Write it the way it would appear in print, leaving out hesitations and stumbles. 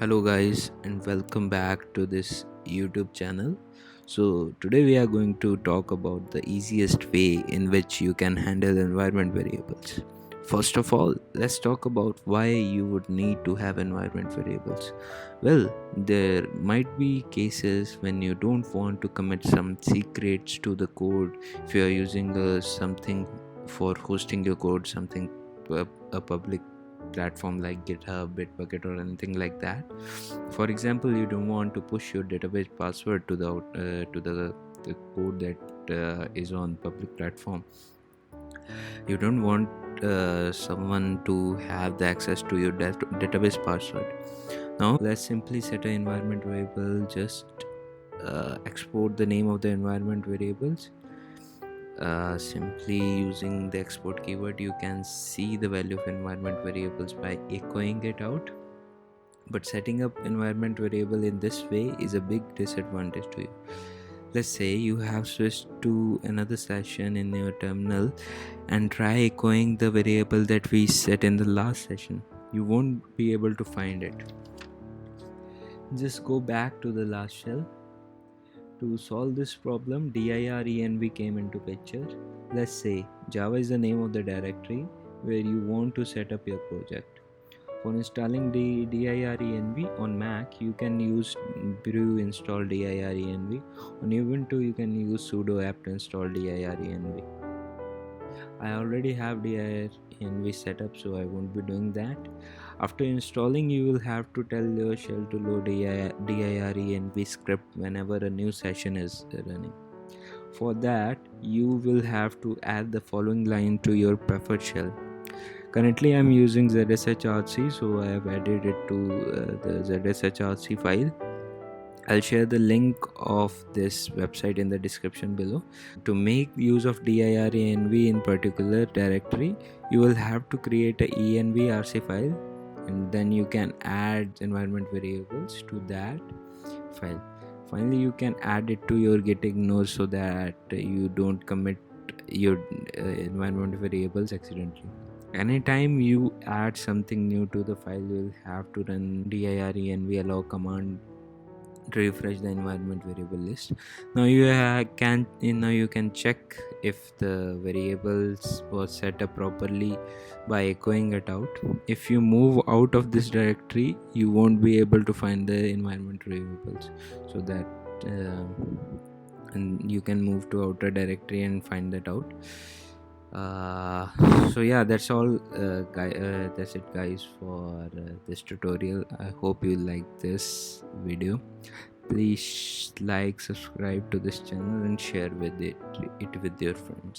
Hello guys and welcome back to this YouTube channel. So today we are going to talk about the easiest way in which you can handle environment variables. First of all, let's talk about why you would need to have environment variables. Well, there might be cases when you don't want to commit some secrets to the code. If you are using something for hosting your code, something a public platform like GitHub, Bitbucket, or anything like that. For example, you don't want to push your database password to the code that is on public platform. You don't want someone to have the access to your database password. Now let's simply set an environment variable. Just export the name of the environment variables. Simply using the export keyword, you can see the value of environment variables by echoing it out. But setting up environment variable in this way is a big disadvantage to you. Let's say you have switched to another session in your terminal and try echoing the variable that we set in the last session. You won't be able to find it. Just go back to the last shell. To solve this problem, Direnv came into picture. Let's say Java is the name of the directory where you want to set up your project. For installing the Direnv on Mac, you can use brew install Direnv. On Ubuntu, you can use sudo apt install Direnv. I already have Direnv set up, so I won't be doing that. After installing, you will have to tell your shell to load Direnv script whenever a new session is running. For that, you will have to add the following line to your preferred shell. Currently, I'm using ZSHRC, so I have added it to the ZSHRC file. I'll share the link of this website in the description below. To make use of Direnv in particular directory, you will have to create a envrc file, and then you can add environment variables to that file. Finally, you can add it to your git ignore so that you don't commit your environment variables accidentally. Anytime you add something new to the file, you will have to run direnv allow command to refresh the environment variable list. Now you can check if the variables was set up properly by echoing it out. If you move out of this directory, you won't be able to find the environment variables, so that and you can move to outer directory and find that out. So yeah, that's all that's it guys for this tutorial. I hope you like this video. Please like, subscribe to this channel and share it with your friends.